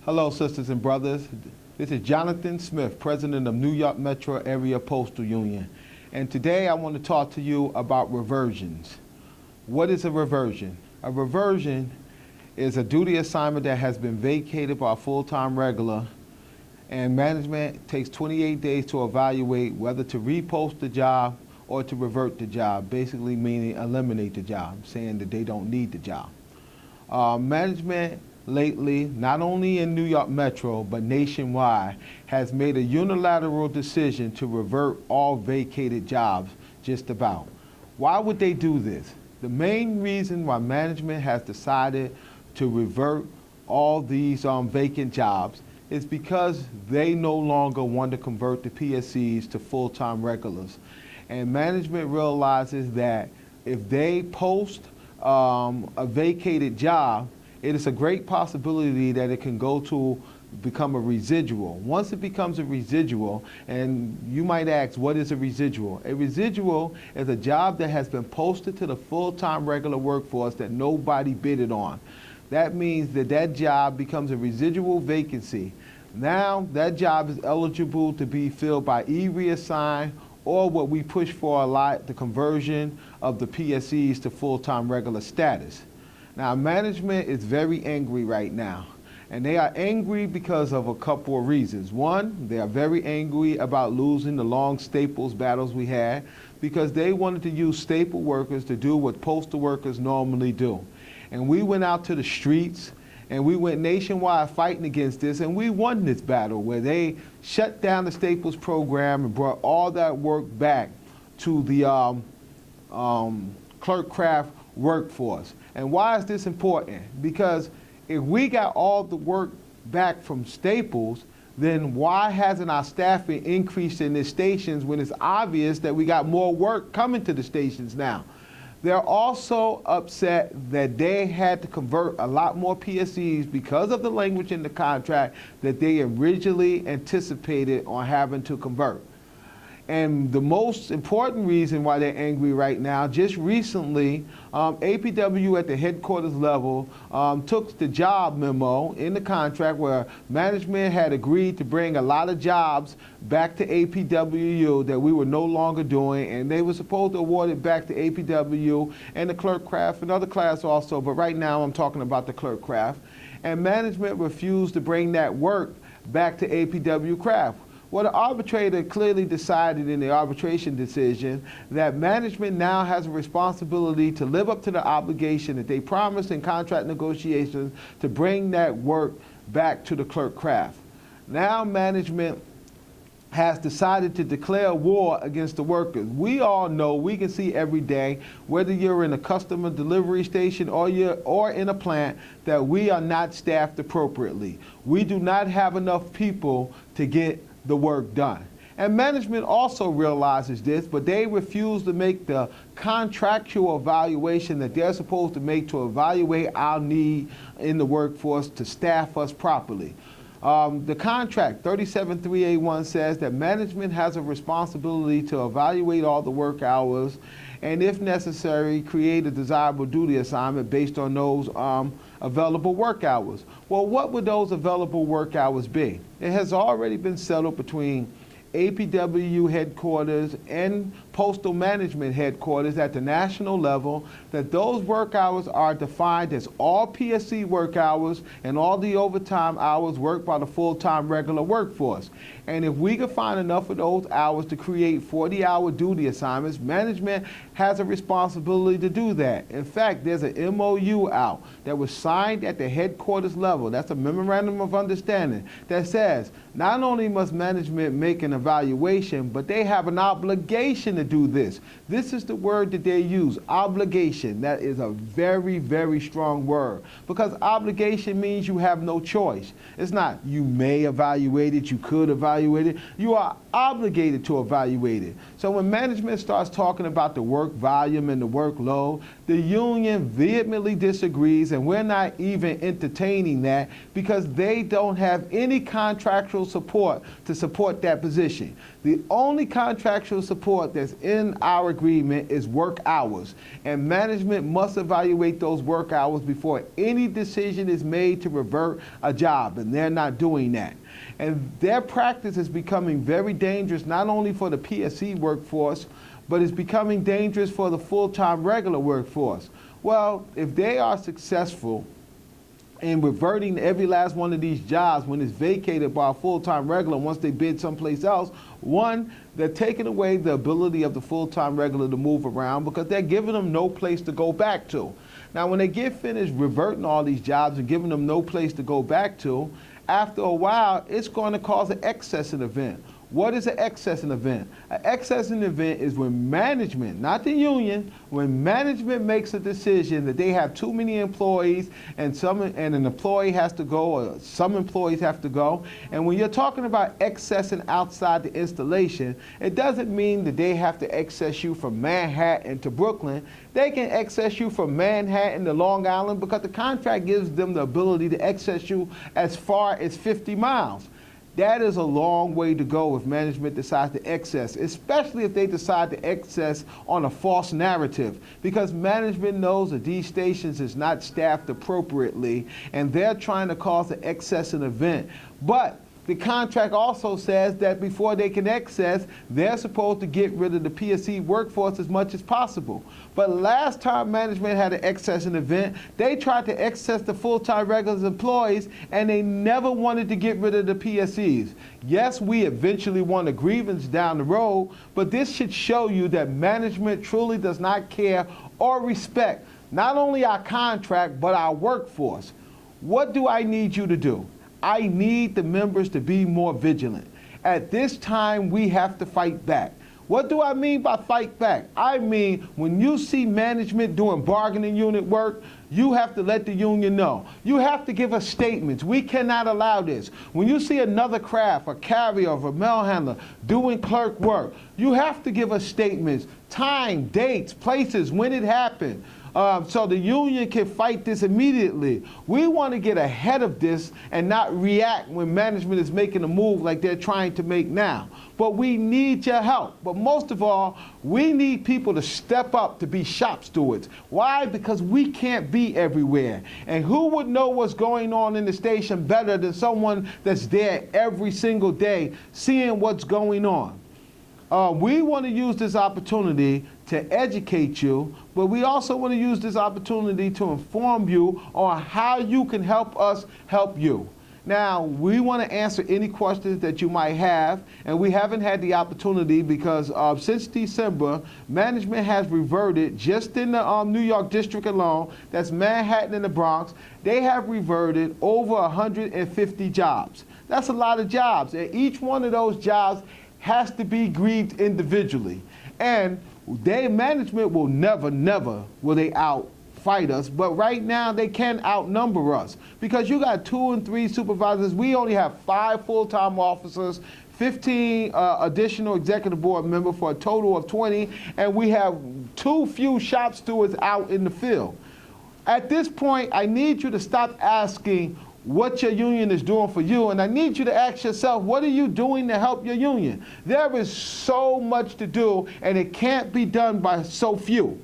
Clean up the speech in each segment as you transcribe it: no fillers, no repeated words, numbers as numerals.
Hello, sisters and brothers. This is Jonathan Smith, president of New York Metro Area Postal Union. And today I want to talk to you about reversions. What is a reversion? A reversion is a duty assignment that has been vacated by a full-time regular, and management takes 28 days to evaluate whether to repost the job or to revert the job, basically meaning eliminate the job, saying that they don't need the job. Management lately, not only in New York Metro, but nationwide, has made a unilateral decision to revert all vacated jobs, just about. Why would they do this? The main reason why management has decided to revert all these vacant jobs is because they no longer want to convert the PFCs to full-time regulars. And management realizes that if they post a vacated job, it is a great possibility that it can go to become a residual. Once it becomes a residual, and you might ask, what is a residual? A residual is a job that has been posted to the full-time regular workforce that nobody bidded on. That means that that job becomes a residual vacancy. Now that job is eligible to be filled by e-reassign, or what we push for a lot, the conversion of the PFCs to full-time regular status. Now, management is very angry right now, and they are angry because of a couple of reasons. One, they are very angry about losing the long staples battles we had, because they wanted to use staple workers to do what postal workers normally do. And we went out to the streets, and we went nationwide fighting against this, and we won this battle where they shut down the staples program and brought all that work back to the clerk craft workforce. And why is this important? Because if we got all the work back from staples, then why hasn't our staffing increased in the stations when it's obvious that we got more work coming to the stations now? They're also upset that they had to convert a lot more PFCs because of the language in the contract that they originally anticipated on having to convert. And the most important reason why they're angry right now, just recently, APW at the headquarters level took the job memo in the contract where management had agreed to bring a lot of jobs back to APWU that we were no longer doing, and they were supposed to award it back to APW and the clerk craft and other class also, but right now I'm talking about the clerk craft. And management refused to bring that work back to APW craft. Well, the arbitrator clearly decided in the arbitration decision that management now has a responsibility to live up to the obligation that they promised in contract negotiations to bring that work back to the clerk craft. Now management has decided to declare war against the workers. We all know, we can see every day, whether you're in a customer delivery station or in a plant, that we are not staffed appropriately. We do not have enough people to get the work done. And management also realizes this, but they refuse to make the contractual evaluation that they're supposed to make to evaluate our need in the workforce to staff us properly. The contract 37381 says that management has a responsibility to evaluate all the work hours and, if necessary, create a desirable duty assignment based on those available work hours. Well, what would those available work hours be? It has already been settled between APWU headquarters and Postal Management headquarters at the national level that those work hours are defined as all PFC work hours and all the overtime hours worked by the full-time regular workforce. And if we can find enough of those hours to create 40-hour duty assignments, management has a responsibility to do that. In fact, there's an MOU out that was signed at the headquarters level. That's a memorandum of understanding that says not only must management make an evaluation, but they have an obligation to do this. This is the word that they use, obligation. That is a very, very strong word, because obligation means you have no choice. It's not you may evaluate it, you could evaluate it. You are obligated to evaluate it. So when management starts talking about the work volume and the workload, the union vehemently disagrees, and we're not even entertaining that because they don't have any contractual support to support that position. The only contractual support that's is in our agreement is work hours, and management must evaluate those work hours before any decision is made to revert a job, and they're not doing that. And their practice is becoming very dangerous, not only for the PFC workforce, but it's becoming dangerous for the full-time regular workforce. Well, if they are successful in reverting every last one of these jobs when it's vacated by a full-time regular once they bid someplace else, one, they're taking away the ability of the full-time regular to move around because they're giving them no place to go back to. Now, when they get finished reverting all these jobs and giving them no place to go back to, after a while, it's going to cause an excessing event. What is an excessing event? An excessing event is when management, not the union, when management makes a decision that they have too many employees and an employee has to go or some employees have to go. And when you're talking about excessing outside the installation, it doesn't mean that they have to excess you from Manhattan to Brooklyn. They can excess you from Manhattan to Long Island because the contract gives them the ability to excess you as far as 50 miles. That is a long way to go if management decides to excess, especially if they decide to excess on a false narrative, because management knows that these stations is not staffed appropriately and they're trying to cause an excess in event. But the contract also says that before they can excess, they're supposed to get rid of the PFC workforce as much as possible. But last time management had an excess in event, they tried to excess the full-time regular employees and they never wanted to get rid of the PFCs. Yes, we eventually won a grievance down the road, but this should show you that management truly does not care or respect not only our contract, but our workforce. What do I need you to do? I need the members to be more vigilant. At this time, we have to fight back. What do I mean by fight back? I mean, when you see management doing bargaining unit work, you have to let the union know. You have to give us statements. We cannot allow this. When you see another craft, a carrier or a mail handler doing clerk work, you have to give us statements, time, dates, places, when it happened. So the union can fight this immediately. We want to get ahead of this and not react when management is making a move like they're trying to make now. But we need your help. But most of all, we need people to step up to be shop stewards. Why? Because we can't be everywhere. And who would know what's going on in the station better than someone that's there every single day seeing what's going on? We want to use this opportunity to educate you, but we also want to use this opportunity to inform you on how you can help us help you. Now, we want to answer any questions that you might have, and we haven't had the opportunity because since December, management has reverted, just in the New York district alone, that's Manhattan and the Bronx, they have reverted over 150 jobs. That's a lot of jobs, and each one of those jobs has to be grieved individually. And management will never will they outfight us, but right now they can outnumber us because you got 2 and 3 supervisors. We only have 5 full-time officers, 15 additional executive board members for a total of 20, and we have too few shop stewards out in the field. At this point, I need you to stop asking what your union is doing for you, and I need you to ask yourself, what are you doing to help your union? There is so much to do, and it can't be done by so few.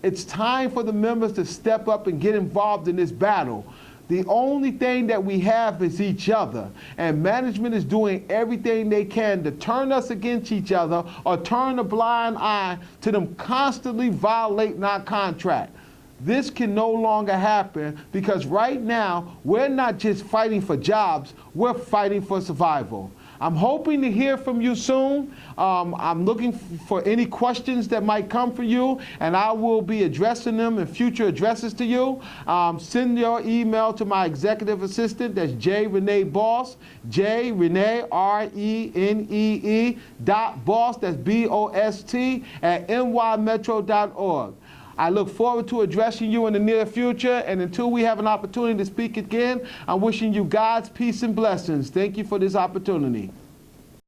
It's time for the members to step up and get involved in this battle. The only thing that we have is each other, and management is doing everything they can to turn us against each other or turn a blind eye to them constantly violating our contract. This can no longer happen because right now, we're not just fighting for jobs, we're fighting for survival. I'm hoping to hear from you soon. I'm looking for any questions that might come from you, and I will be addressing them in future addresses to you. Send your email to my executive assistant, that's J. Renee Boss, J. Renee, RENEE .Boss, that's BOST, at nymetro.org. I look forward to addressing you in the near future, and until we have an opportunity to speak again, I'm wishing you God's peace and blessings. Thank you for this opportunity.